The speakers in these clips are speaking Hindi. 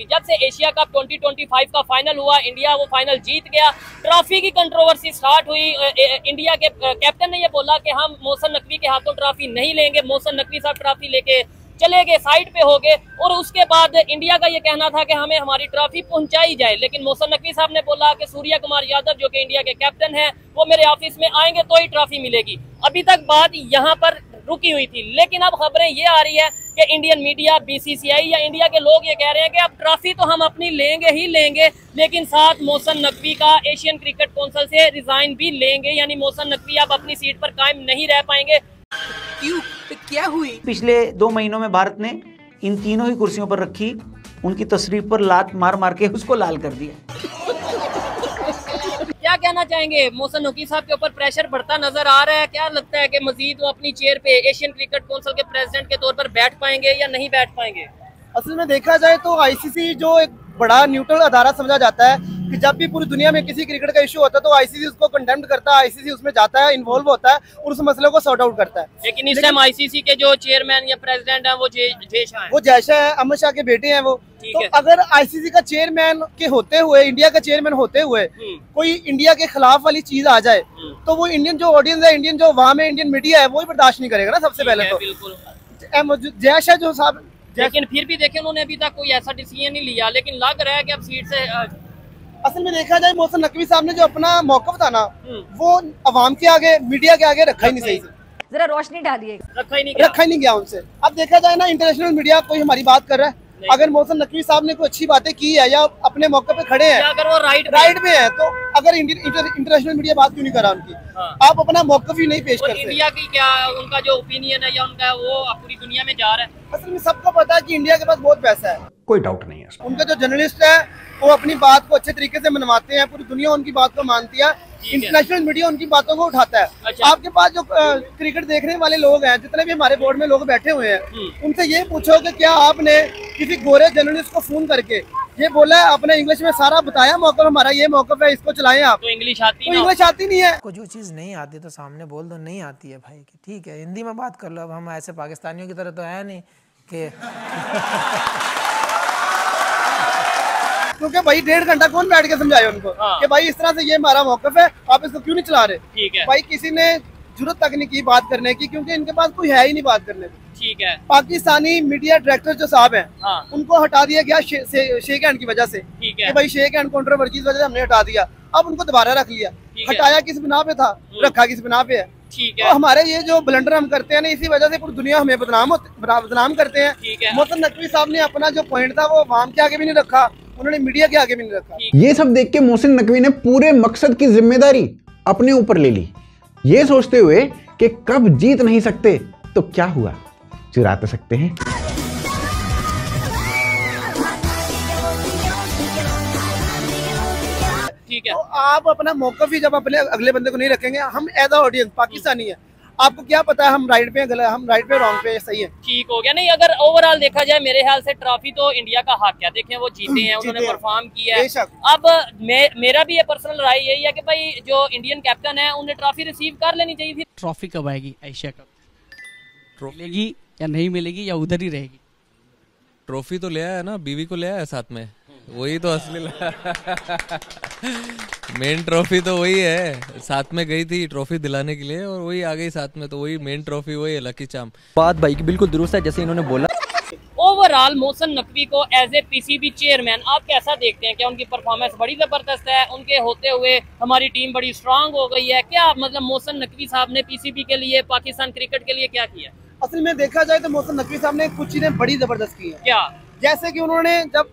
जब से एशिया कप 2025 का फाइनल हुआ, इंडिया वो फाइनल जीत गया, ट्रॉफी की कंट्रोवर्सी स्टार्ट हुई। इंडिया के कैप्टन ने ये बोला कि हम मोहसिन नकवी के हाथों ट्रॉफी नहीं लेंगे, मोहसिन नकवी साहब ट्रॉफी लेके चले गए, साइड पे हो गए। और उसके बाद इंडिया का ये कहना था कि हमें हमारी ट्रॉफी पहुंचाई जाए, लेकिन मोहसिन नकवी साहब ने बोला कि सूर्या कुमार यादव जो कि इंडिया के कैप्टन हैं वो मेरे ऑफिस में आएंगे तो ही ट्रॉफी मिलेगी। अभी तक बात यहाँ पर रुकी हुई थी, लेकिन अब खबरें ये आ रही है कि इंडियन मीडिया, बीसीसीआई या इंडिया के लोग ये कह रहे हैं कि अब ट्रॉफी तो हम अपनी लेंगे ही लेंगे, लेकिन साथ मोहसिन नकवी का एशियन क्रिकेट काउंसिल से रिजाइन भी लेंगे, यानी मोहसिन नकवी अब अपनी सीट पर कायम नहीं रह पाएंगे। क्यों? तो क्या हुई? पिछले 2 महीनों में भारत ने इन तीनों ही कुर्सियों पर रखी उनकी तशरीफ पर लात मार मार के उसको लाल कर दिया। क्या कहना चाहेंगे? मोहसिन नकवी साहब के ऊपर प्रेशर बढ़ता नजर आ रहा है, क्या लगता है कि मजीद वो अपनी चेयर पे एशियन क्रिकेट काउंसिल के प्रेसिडेंट के तौर पर बैठ पाएंगे या नहीं बैठ पाएंगे? असल में देखा जाए तो आईसीसी जो एक बड़ा न्यूट्रल अदारा समझा जाता है कि जब भी पूरी दुनिया में किसी क्रिकेट का इशू होता है तो आईसीसी उसको कंडेम करता है, आईसीसी उसमें जाता है, इन्वॉल्व होता है और उस मसले को सॉर्ट आउट करता है। लेकिन इस टाइम आईसीसी के जो चेयरमैन या प्रेसिडेंट है वो जय शाह है। वो जय शाह है, अमित शाह के बेटे हैं वो। तो अगर आईसीसी का चेयरमैन के होते हुए, इंडिया का चेयरमैन होते हुए कोई इंडिया के खिलाफ वाली चीज आ जाए तो वो इंडियन जो ऑडियंस है, इंडियन जो अवाम है, इंडियन मीडिया है, वो ही बर्दाश्त नहीं करेगा ना सबसे पहले तो। जय शाह जो साहब, लेकिन फिर भी देखिए उन्होंने अभी तक कोई ऐसा डिसीजन नहीं लिया, लेकिन लग रहा है कि अब सीट से असल में देखा जाए मोहसिन नकवी साहब ने जो अपना मौकफ था ना वो अवाम के आगे, मीडिया के आगे रखा ही नहीं सही से, जरा रोशनी डालिए, रखा ही नहीं गया उनसे। अब देखा जाए ना इंटरनेशनल मीडिया कोई हमारी बात कर रहा है, अगर मोहसिन नकवी साहब ने कोई अच्छी बातें की है या अपने मौके पे खड़े हैं, अगर वो राइट पे है, तो अगर इंटरनेशनल मीडिया बात क्यों नहीं करा उनकी? आप अपना मौकफ ही नहीं पेश करते। इंडिया की क्या उनका जो ओपिनियन है या उनका वो पूरी दुनिया में जा रहा है? असल में सबको पता है कि इंडिया के पास बहुत पैसा है, कोई डाउट नहीं है। उनके जो जर्नलिस्ट है वो अपनी बात को अच्छे तरीके से मनवाते हैं, पूरी दुनिया उनकी बात को मानती है, इंटरनेशनल मीडिया उनकी बातों को उठाता है। अच्छा। आपके पास जो क्रिकेट देखने वाले लोग हैं, जितने भी हमारे बोर्ड में लोग बैठे हुए हैं, उनसे ये पूछो कि क्या आपने किसी गोरे जर्नलिस्ट को फोन करके ये बोला है, अपने इंग्लिश में सारा बताया मौकफ हमारा ये मौकफ है, इसको चलाएं आप? तो इंग्लिश आती नहीं है। को जो चीज़ नहीं आती तो सामने बोल दो, नहीं आती है भाई कि ठीक है हिंदी में बात कर लो। अब हम ऐसे पाकिस्तानियों की तरह तो है नहीं कि क्योंकि भाई 1.5 घंटा कौन बैठ के समझाए उनको कि भाई इस तरह से ये हमारा मौकफ है, आप इसको क्यों नहीं चला रहे? ठीक है। भाई किसी ने जरूरत तक नहीं की बात करने की, क्योंकि इनके पास कोई है ही नहीं बात करने की। ठीक है। पाकिस्तानी मीडिया डायरेक्टर जो साहब हैं, उनको हटा दिया गया शेख हैंड की वजह से। ठीक है। कि भाई शेख हैंड कंट्रोवर्सी की वजह से हमने हटा दिया, अब उनको दोबारा रख लिया। हटाया किस बिना पे था, रखा किस बिना पे है? ठीक है। तो हमारे ये जो ब्लंडर हम करते हैं ना, इसी वजह से पूरी दुनिया हमें बदनाम करते हैं। मोहसिन नकवी साहब ने अपना जो पॉइंट था वो अवाम के आगे भी नहीं रखा, उन्होंने मीडिया के आगे भी नहीं रखा। ये सब देख के मोहसिन नकवी ने पूरे मकसद की जिम्मेदारी अपने ऊपर ले ली, ये सोचते हुए कि कब जीत नहीं सकते तो क्या हुआ, चुरा तो सकते हैं। ठीक है। तो आप अपना मौकफ ही जब अपने अगले बंदे को नहीं रखेंगे, हम एज अ ऑडियंस पाकिस्तानी है, आपको क्या पता है हम राइट पे हम राइट पे रॉन्ग पे सही है? ठीक हो गया। नहीं, अगर ओवरऑल देखा जाए मेरे ख्याल से ट्रॉफी तो इंडिया का हक है। देखें वो जीते हैं, उन्होंने परफॉर्म किया है। अब मेरा भी ये पर्सनल राय यही है कि भाई जो इंडियन कैप्टन है उन्हें ट्रॉफी रिसीव कर लेनी चाहिए थी। ट्रॉफी कब आएगी एशिया कप? मिलेगी या नहीं मिलेगी या उधर ही रहेगी? ट्रॉफी तो ले आया है ना, बीवी को ले आया साथ में, वही तो असली मेन ट्रॉफी तो वही है, साथ में गई थी ट्रॉफी दिलाने के लिए और वही आ गई साथ में, तो वही मेन ट्रॉफी वही है, लकी चाम। बात भाई की बिल्कुल दुरुस्त है जैसे इन्होंने बोला। ओवरऑल मोहसिन नकवी को एज ए पीसीबी चेयरमैन आप कैसा देखते हैं? क्या उनकी परफॉर्मेंस बड़ी जबरदस्त है? उनके होते हुए हमारी टीम बड़ी स्ट्रांग हो गई है क्या? मतलब मोहसिन नकवी साहब ने पीसीबी के लिए, पाकिस्तान क्रिकेट के लिए क्या किया? असल में देखा जाए तो मोहसिन नकवी साहब ने कुछ चीजें बड़ी जबरदस्त की है। क्या? जैसे कि उन्होंने जब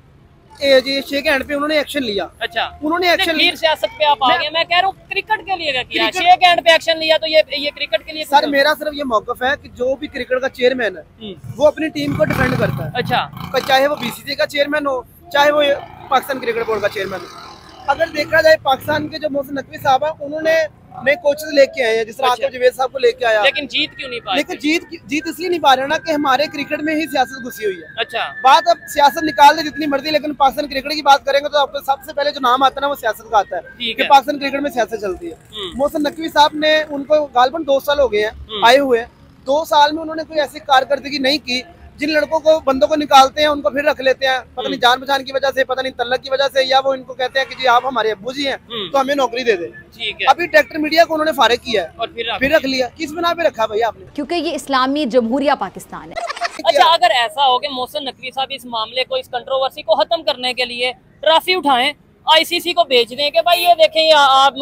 शेख हैंड पे उन्होंने एक्शन लिया। अच्छा, उन्होंने एक्शन लिया। सियासत पे आप आ गए, मैं कह रहा हूँ क्रिकेट के लिए क्या किया? शेख हैंड पे एक्शन लिया तो ये क्रिकेट के लिए? सर मेरा सिर्फ ये मौकफ है कि जो भी क्रिकेट का चेयरमैन है वो अपनी टीम को डिफेंड करता है। अच्छा, चाहे वो बीसीसीआई का चेयरमैन हो, चाहे वो पाकिस्तान क्रिकेट बोर्ड का चेयरमैन हो। अगर देखा जाए पाकिस्तान के जो मोहसिन नकवी साहब है उन्होंने नए कोचेस लेके आए हैं, जिस तरह आकिब जवेद साहब को लेके आया, लेकिन जीत क्यों नहीं पाए? लेकिन जीत इसलिए नहीं पा रहे ना कि हमारे क्रिकेट में ही सियासत घुसी हुई है। अच्छा, बात अब सियासत निकाल दे जितनी मर्जी, लेकिन पाकिस्तान क्रिकेट की बात करेंगे तो आपको सबसे पहले जो नाम आता है ना वो सियासत का आता है कि पाकिस्तान क्रिकेट में सियासत चलती है। मोहसिन नकवी साहब ने, उनको गालबन 2 साल हो गए हैं आए हुए, 2 साल में उन्होंने कोई ऐसी कारकर्दगी नहीं की जिन लड़कों को बंदों को निकालते हैं उनको फिर रख लेते हैं, पता नहीं जान पहचान की वजह से, पता नहीं तल्लक की वजह से, या वो इनको कहते हैं कि जी आप हमारे अब्बू जी हैं तो हमें नौकरी दे दे। ठीक है। अभी ट्रैक्टर मीडिया को उन्होंने फारिग किया है और फिर रख लिया। किस बिना पे रखा भैया आपने? क्योंकि ये इस्लामी जमहूरिया पाकिस्तान है। अच्छा, अगर ऐसा हो कि मोहसिन नकवी साहब इस मामले को, इस कंट्रोवर्सी को खत्म करने के लिए ट्रॉफी उठाएं, आईसीसी को भेज दें कि भाई ये देखें आप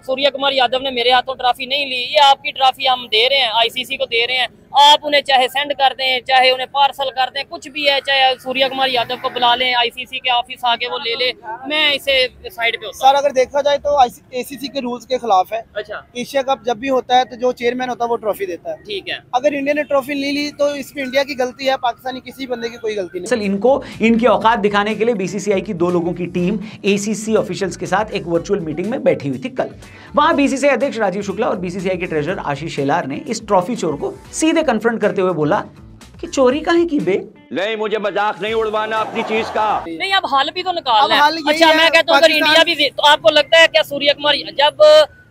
सूर्य कुमार यादव ने मेरे हाथों ट्रॉफी नहीं ली, ये आपकी ट्रॉफी हम दे रहे हैं, आईसीसी को दे रहे हैं, आप उन्हें चाहे सेंड कर दें, चाहे उन्हें पार्सल कर दें, कुछ भी है, चाहे सूर्य कुमार यादव को बुला लें, आईसीसी के ऑफिस आके वो ले ले, मैं इसे साइड पे होता सर अगर देखा जाए तो एसीसी के रूल्स के खिलाफ है। अच्छा। एशिया कप जब भी होता है तो जो चेयरमैन होता है वो ट्रॉफी देता है। ठीक है। अगर इंडिया ने ट्रॉफी नहीं ली तो इसमें इंडिया की गलती है, पाकिस्तानी किसी बंदे की कोई गलती नहीं। असल इनको इनकी औकात दिखाने के लिए बीसीसीआई की 2 लोगों की टीम एसीसी ऑफिशियल्स के साथ एक वर्चुअल मीटिंग में बैठी हुई थी कल। वहां बीसीसीआई अध्यक्ष राजीव शुक्ला और बीसीसीआई के ट्रेजरर आशीष शेलार ने इस ट्रॉफी चोर को सीधे कन्फ्रंट करते हुए बोला कि चोरी काहे की बे? नहीं, मुझे मजाक नहीं उड़वाना अपनी चीज का। नहीं, अब हाल भी तो निकालना अब हाल है। यही अच्छा, है, मैं कहता हूँ अगर इंडिया भी, तो आपको लगता है क्या सूर्य कुमार, जब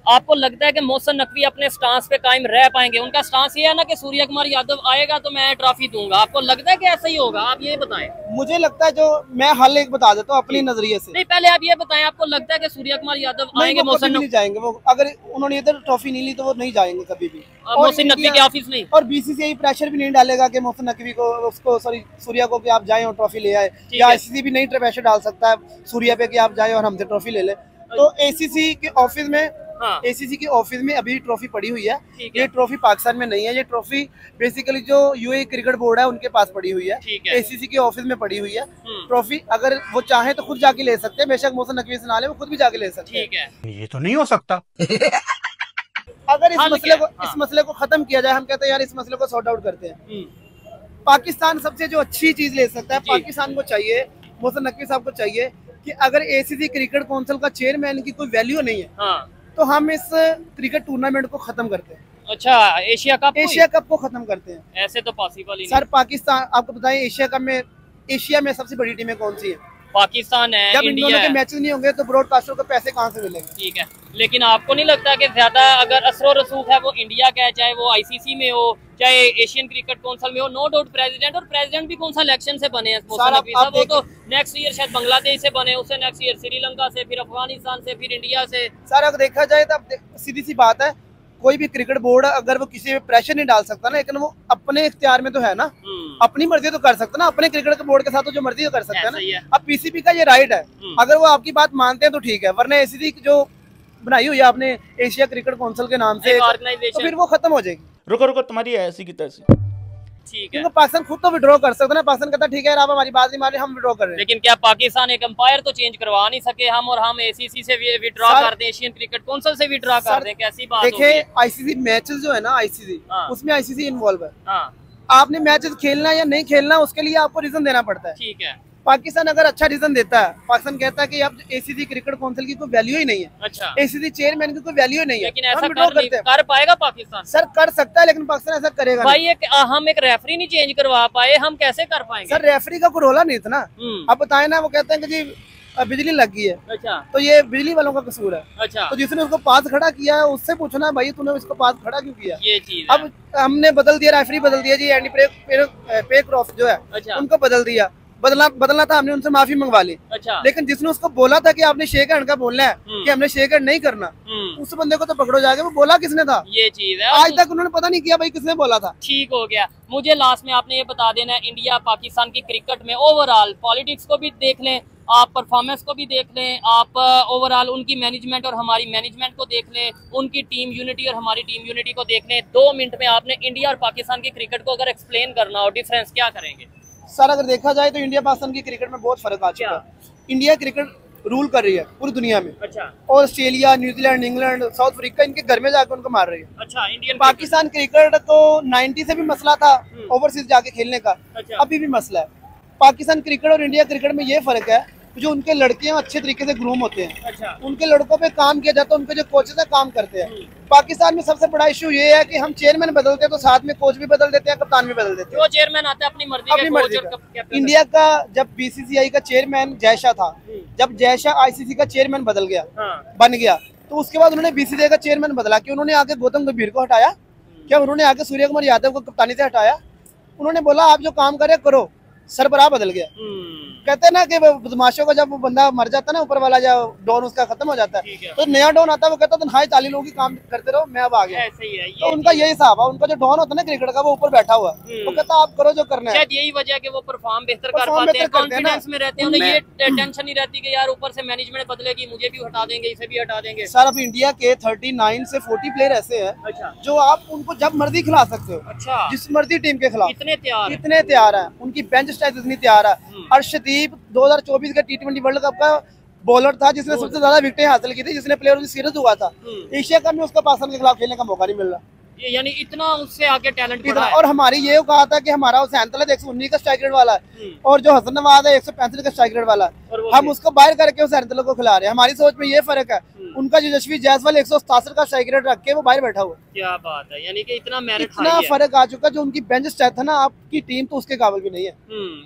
आपको लगता है कि मोहसिन नकवी अपने स्टांस पे कायम रह पाएंगे? उनका स्टांस ये है ना कि सूर्य कुमार यादव आएगा तो मैं ट्रॉफी दूंगा, आपको लगता है कि ऐसा ही होगा? आप ये बताएं। मुझे लगता है, जो मैं हल एक बता देता हूँ अपनी नजरिए से। नहीं, पहले आप ये बताएं, आपको लगता है कि सूर्य कुमार यादव आएंगे? मोहसिन नहीं जाएंगे वो, अगर उन्होंने इधर ट्रॉफी नहीं ली तो वो नहीं जाएंगे कभी भी। मोहसिन नकवी के ऑफिस नहीं, और बीसीसीआई प्रेशर भी नहीं डालेगा कि मोहसिन नकवी को, उसको सॉरी सूर्या को कि आप जाएं और ट्रॉफी ले आए, या आईसीसी भी नहीं प्रेशर डाल सकता है सूर्या पे कि आप जाएं और हमसे ट्रॉफी ले ले। तो एसीसी के ऑफिस में, एसीसी के ऑफिस में अभी ट्रॉफी पड़ी हुई है। ये ट्रॉफी पाकिस्तान में नहीं है, ये ट्रॉफी बेसिकली जो यूएई क्रिकेट बोर्ड है उनके पास पड़ी हुई है। एसीसी के ऑफिस में पड़ी हुई है ट्रॉफी। अगर वो चाहे तो खुद जाके ले सकते हैं, बेशक मोहसिन नकवी से ना ले, वो खुद भी जाके ले सकते हैं। ठीक है। ये तो नहीं हो सकता। अगर इस मसले को खत्म किया जाए, हम कहते हैं यार इस मसले को सॉर्ट आउट करते हैं, पाकिस्तान सबसे जो अच्छी चीज ले सकता है, पाकिस्तान को चाहिए, मोहसिन नकवी साहब को चाहिए कि अगर एसीसी क्रिकेट काउंसिल का चेयरमैन की कोई वैल्यू नहीं है तो हम इस क्रिकेट टूर्नामेंट को खत्म करते हैं। अच्छा, एशिया कप को खत्म करते हैं। ऐसे तो पॉसिबल ही नहीं। सर पाकिस्तान, आपको बताएं एशिया कप में, एशिया में सबसे बड़ी टीमें कौन सी है? पाकिस्तान है, जब इंडिया इंडिया के मैचेस नहीं होंगे तो ब्रॉडकास्टर को पैसे कहाँ से मिलेंगे? ठीक है, लेकिन आपको नहीं लगता कि ज्यादा अगर असर रसूख है वो इंडिया का है, चाहे वो आईसीसी में हो, चाहे एशियन क्रिकेट काउंसिल में हो? नो डाउट प्रेसिडेंट भी कौन सा इलेक्शन से बने हैं? वो तो नेक्स्ट ईयर शायद बांग्लादेश से बने, उससे नेक्स्ट ईयर श्रीलंका से, फिर अफगानिस्तान से, फिर इंडिया से। सर अगर देखा जाए तो सीधी सी बात है, कोई भी क्रिकेट बोर्ड अगर वो किसी पे प्रेशर नहीं डाल सकता ना, लेकिन वो अपने इख्तियार में तो है ना, अपनी मर्जी तो कर सकता ना, अपने क्रिकेट बोर्ड के साथ तो जो मर्जी तो कर सकता है ना। अब पीसीबी का ये राइट है, अगर वो आपकी बात मानते हैं तो ठीक है, वरना एसीसी जो बनाई हुई है आपने एशिया क्रिकेट काउंसिल के नाम से, तो फिर वो खत्म हो जाएगी। रुको तुम्हारी ऐसी की तैसी। ठीक है, क्योंकि पाकिस्तान खुद तो विड्रॉ कर सकता है ना, पाकिस्तान कहता है ठीक है आप हमारी बात नहीं मान रहे, हम विड्रॉ कर रहे हैं। लेकिन क्या पाकिस्तान एक अंपायर तो चेंज करवा नहीं सके हम, और हम एसीसी से विड्रॉ कर दें, एशियन क्रिकेट काउंसिल से विड्रॉ कर दें? कैसी बात है? देखिए आईसीसी मैचेस जो है ना, आईसीसी उसमें आईसीसी इन्वॉल्व है। आपने मैचेस खेलना या नहीं खेलना उसके लिए आपको रीजन देना पड़ता है। ठीक है। पाकिस्तान अगर अच्छा रीजन देता है, पाकिस्तान कहता है कि अब एसीसी क्रिकेट काउंसिल की कोई वैल्यू ही नहीं है, अच्छा, एसीसी चेयरमैन की कोई वैल्यू नहीं है, लेकिन ऐसा कर पाएगा पाकिस्तान? सर कर सकता है, लेकिन पाकिस्तान ऐसा करेगा भाई। हम एक रेफरी नहीं चेंज करवा पाए, हम कैसे कर पाएंगे? सर रेफरी का कोई रोला नहीं था ना। अब बताए ना, वो कहते हैं कि जी बिजली लग गई है, अच्छा, तो ये बिजली वालों का कसूर है। अच्छा, तो जिसने उसको पास खड़ा किया है उससे पूछना भाई तूने उसको पास खड़ा क्यों किया? ये चीज अब हमने बदल दिया, रेफरी बदल दिया जी, एंडी पेक्रॉफ्ट जो है उनको बदल दिया, बदलना था, हमने उनसे माफी मंगवा ली। अच्छा, लेकिन जिसने उसको बोला था कि आपने शेक हैंड का बोलना है कि हमने शेक हैंड नहीं करना, उस बंदे को तो पकड़ो जाके, वो बोला किसने था? ये चीज है, आज तक उन्होंने पता नहीं किया भाई किसने बोला था। ठीक हो गया। मुझे लास्ट में आपने ये बता देना है, इंडिया पाकिस्तान की क्रिकेट में ओवरऑल पॉलिटिक्स को भी देख लें, आप परफॉर्मेंस को भी देख लें, आप ओवरऑल उनकी मैनेजमेंट और हमारी मैनेजमेंट को देख लें, उनकी टीम यूनिटी और हमारी टीम यूनिटी को देख लें। 2 मिनट में आपने इंडिया और पाकिस्तान की क्रिकेट को अगर एक्सप्लेन करना हो, डिफरेंस क्या करेंगे? सर अगर देखा जाए तो इंडिया पाकिस्तान की क्रिकेट में बहुत फर्क आ चुका है। इंडिया क्रिकेट रूल कर रही है पूरी दुनिया में। अच्छा, और Australia, New Zealand, England, south Africa इनके घर में जाकर उनको मार रही है। अच्छा, इंडियन पाकिस्तान क्रिकेट को 90 से भी मसला था ओवरसीज जाके खेलने का, अभी भी मसला है। पाकिस्तान क्रिकेट और इंडिया क्रिकेट में ये फर्क है, जो उनके लड़के हैं अच्छे तरीके से ग्रूम होते हैं। अच्छा, उनके लड़कों पे काम किया जाता है, उनके जो कोचेस है काम करते हैं। पाकिस्तान में सबसे बड़ा इशू ये है कि हम चेयरमैन बदलते हैं तो साथ में कोच भी बदल देते हैं, कप्तान भी बदल देते हैं। जो चेयरमैन आता है अपनी मर्जी का। इंडिया का जब बीसीसीआई का चेयरमैन जयशाह था, जब जयशाह आईसीसी का चेयरमैन बदल गया, बन गया, तो उसके बाद उन्होंने बीसीसीआई का चेयरमैन बदला कि उन्होंने आके गौतम गंभीर को हटाया क्या? उन्होंने आके सूर्य कुमार यादव को कप्तानी से हटाया? उन्होंने बोला आप जो काम करे करो, सरबराह बदल गया। कहते हैं ना कि बदमाशों का जब बंदा मर जाता है ना, ऊपर वाला जब डॉन उसका खत्म हो जाता है, तो नया डॉन आता है, वो कहता है तन्हाई 40 लोगों की काम करते रहो, मैं अब आ गया। तो उनका यही हिसाब है, उनका जो डॉन होता है ना क्रिकेट का, वो ऊपर बैठा हुआ है, वो कहता है आप करो जो करना है। यही वजह कि वो परफॉर्म बेहतर कर पाते हैं, कॉन्फिडेंस में रहते हैं, उन्हें ये टेंशन नहीं रहती कि यार ऊपर से मैनेजमेंट बदलेगी, मुझे भी हटा देंगे, इसे भी हटा देंगे। सर अब इंडिया के 39 से 40 प्लेयर ऐसे हैं जो आप उनको जब मर्जी खिला सकते हो। अच्छा, जिस मर्जी टीम के खिलाफ इतने तैयार है, उनकी बेंच स्ट्रेंथ इतनी तैयार है। अर्शदीप 2024 का T20 वर्ल्ड कप का बॉलर था जिसने सबसे ज्यादा विकेटें हासिल की थी, जिसने प्लेयर सीरीज हुआ था। एशिया कप में उसका पाकिस्तान के खिलाफ खेलने का मौका नहीं मिल रहा, यानी इतना उससे आगे टैलेंट बढ़ा है। और हमारी ये कहा था कि हमारा हुसैन तलत 119 का स्ट्राइक रेट वाला है और जो हसन नवाज है 165 का स्ट्राइक रेट वाला है, हम उसको बाहर करके हुसैन तलत को खिला रहे हैं। हमारी सोच में ये फर्क है, उनका यशस्वी जायसवाल 167 का स्ट्राइक रेट रख के वो बाहर बैठा हुआ। क्या बात है, यानी कि इतना मेरिट इतना फर्क आ चुका, जो उनकी बेंच स्ट्रेंथ है ना, आपकी टीम तो उसके काबिल भी नहीं है।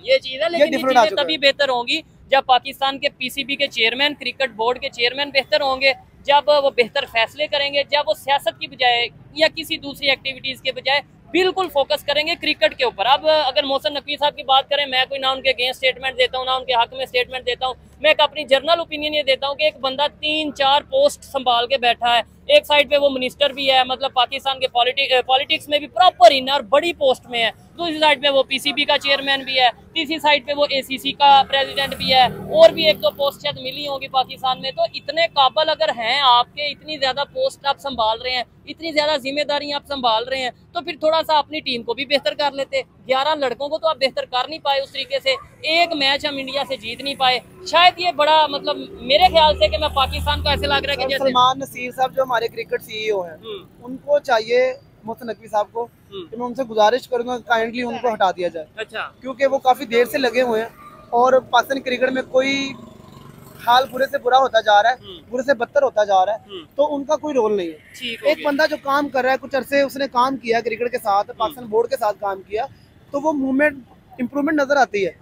ये चीज है, लेकिन ये चीजें तभी बेहतर होंगी जब पाकिस्तान के पीसीबी के चेयरमैन, क्रिकेट बोर्ड के चेयरमैन बेहतर होंगे, जब वो बेहतर फैसले करेंगे, जब वो सियासत की बजाय या किसी दूसरी एक्टिविटीज के बजाय बिल्कुल फोकस करेंगे क्रिकेट के ऊपर। अब अगर मोहसिन नकवी साहब की बात करें, मैं कोई ना उनके अगेंस्ट स्टेटमेंट देता हूँ ना उनके हक में स्टेटमेंट देता हूँ, मैं एक अपनी जर्नल ओपिनियन ये देता हूँ कि एक बंदा 3-4 पोस्ट संभाल के बैठा है। एक साइड पे वो मिनिस्टर भी है, मतलब पाकिस्तान के पॉलिटिक्स में भी प्रॉपर इन और बड़ी पोस्ट में है, दूसरी साइड पे वो पीसीबी का चेयरमैन भी है, तीसरी साइड पे वो एसीसी का प्रेसिडेंट भी है, और भी 1-2 पोस्ट शायद मिली होगी पाकिस्तान में। तो इतने काबिल अगर हैं आपके, इतनी ज्यादा पोस्ट आप संभाल रहे हैं, इतनी ज्यादा जिम्मेदारी आप संभाल रहे हैं, तो फिर थोड़ा सा अपनी टीम को भी बेहतर कर लेते। 11 लड़कों को तो आप बेहतर कर नहीं पाए उस तरीके से, एक मैच हम इंडिया से जीत नहीं पाए। शायद ये बड़ा मतलब मेरे ख्याल से कि मैं पाकिस्तान को ऐसे लग रहा है कि जैसे सलमान नसीर साहब जो हमारे क्रिकेट सीईओ हैं, उनको चाहिए मोहसिन नकवी साहब को कि मैं उनसे गुजारिश करूंगा काइंडली उनको हटा दिया जाए। अच्छा, क्योंकि वो काफी देर से लगे हुए हैं और पाकिस्तानी क्रिकेट में कोई हाल बुरे से बुरा होता जा रहा है, बुरे से बदतर होता जा रहा है, तो उनका कोई रोल नहीं है। एक बंदा जो काम कर रहा है, कुछ अरसे उसने काम किया क्रिकेट के साथ, पाकिस्तान बोर्ड के साथ काम किया, तो वो मूवमेंट इम्प्रूवमेंट नजर आती है,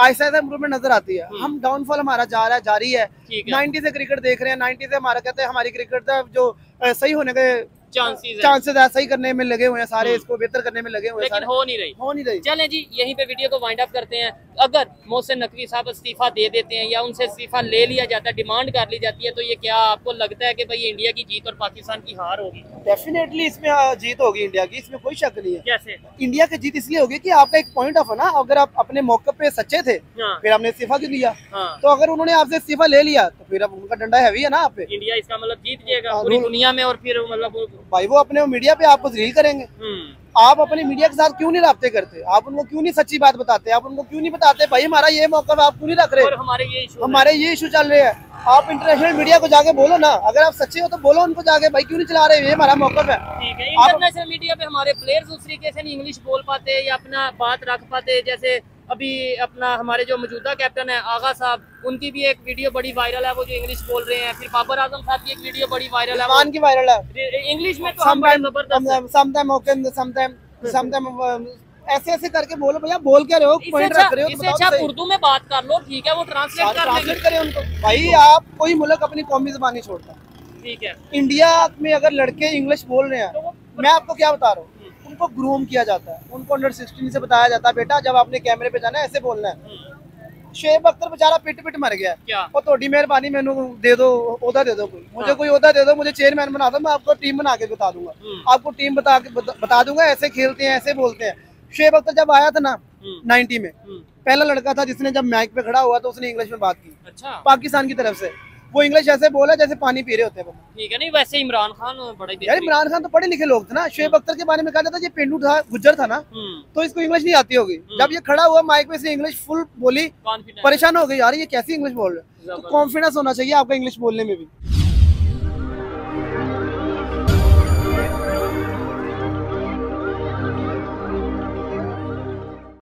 ऐसा इम्प्रूवमेंट नजर आती है। हम डाउनफॉल हमारा जा रहा है, जारी है। 90 से क्रिकेट देख रहे हैं, 90 से हमारा कहते हैं हमारी क्रिकेट जो सही होने के चांसेस है, सही करने में लगे हुए हैं सारे, इसको बेहतर करने में लगे हुए हैं, लेकिन हो नहीं रही। चलें जी, यहीं पे वीडियो को वाइंड अप करते हैं। अगर मोहसिन नकवी साहब इस्तीफा दे देते हैं या उनसे इस्तीफा ले लिया जाता है, डिमांड कर ली जाती है, तो ये क्या आपको लगता है कि भाई इंडिया की जीत और पाकिस्तान की हार होगी? डेफिनेटली इसमें जीत होगी इंडिया की, इसमें कोई शक नहीं है। कैसे? इंडिया की जीत इसलिए होगी कि आपका एक पॉइंट ऑफ है ना, अगर आप अपने मौके पे सच्चे थे फिर आपने इस्तीफा क्यों दिया? तो अगर उन्होंने आपसे इस्तीफा ले लिया तो फिर अब उनका डंडा हैवी है ना आप पे। इंडिया इसका मतलब जीत जाएगा पूरी दुनिया में, और फिर मतलब भाई वो अपने मीडिया पे आपको जलील करेंगे। आप अपने मीडिया के साथ क्यों नहीं राब्ते करते? आप उनको क्यों नहीं सच्ची बात बताते? आप उनको क्यों नहीं बताते भाई हमारा ये मौका आप क्यों नहीं रख रहे? हमारे ये इशू चल रहे हैं। आप इंटरनेशनल मीडिया को जाके बोलो ना, अगर आप सच्चे हो तो बोलो उनको जाके भाई क्यों नहीं चला रहे, ये हमारा मौका है। ठीक है, इंटरनेशनल मीडिया पे हमारे प्लेयर्स उस तरीके से नहीं इंग्लिश बोल पाते या अपना बात रख पाते। जैसे अभी अपना हमारे जो मौजूदा कैप्टन है आगा साहब, उनकी भी एक वीडियो बड़ी वायरल है, वो जो इंग्लिश बोल रहे हैं। फिर बाबर आजम साहब की एक वीडियो बड़ी वायरल है, की वायरल है इंग्लिश में, तो हम बड़े ऐसे ऐसे करके बोलो भैया, बोल क्या रहे हो, पॉइंट रख रहे हो, इससे अच्छा उर्दू में बात कर लो। ठीक है, वो ट्रांसलेट करें उनको। भाई आप कोई मुल्क अपनी कौमी ज़बान नहीं छोड़ता। ठीक है, इंडिया में अगर लड़के इंग्लिश बोल रहे हैं, मैं आपको क्या बता रहा हूँ, उनको ग्रूम किया जाता है, उनको अंडर 16 से बताया जाता है बेटा जब आपने कैमरे पे जाना है ऐसे बोलना है। शेब अख्तर बेचारा पिट मर गया, और थोड़ी मेहरबानी मैंने दे दो, ओहदा दे दो, कोई मुझे कोई ओहदा दे दो, मुझे चेयरमैन बना दो, मैं आपको टीम बना के बता दूंगा, आपको टीम बता दूंगा ऐसे खेलते हैं, ऐसे बोलते हैं। शेब अख्तर जब आया था ना 90 में, पहला लड़का था जिसने जब माइक पे खड़ा हुआ तो उसने इंग्लिश में बात की। अच्छा, पाकिस्तान की तरफ से वो इंग्लिश ऐसे बोला जैसे पानी पी रहे होते हैं। ठीक है, नहीं वैसे इमरान खान बड़े, यार इमरान खान तो पढ़े लिखे लोग थे ना। शेब अख्तर के बारे में कहा जाता है ये पेंडू था, गुज्जर था ना, तो इसको इंग्लिश नहीं आती होगी। जब ये खड़ा हुआ माइक पे इसने इंग्लिश फुल बोली, परेशान हो गई, यार ये कैसी इंग्लिश बोल रहे हैं। तो कॉन्फिडेंस होना चाहिए आपका इंग्लिश बोलने में भी।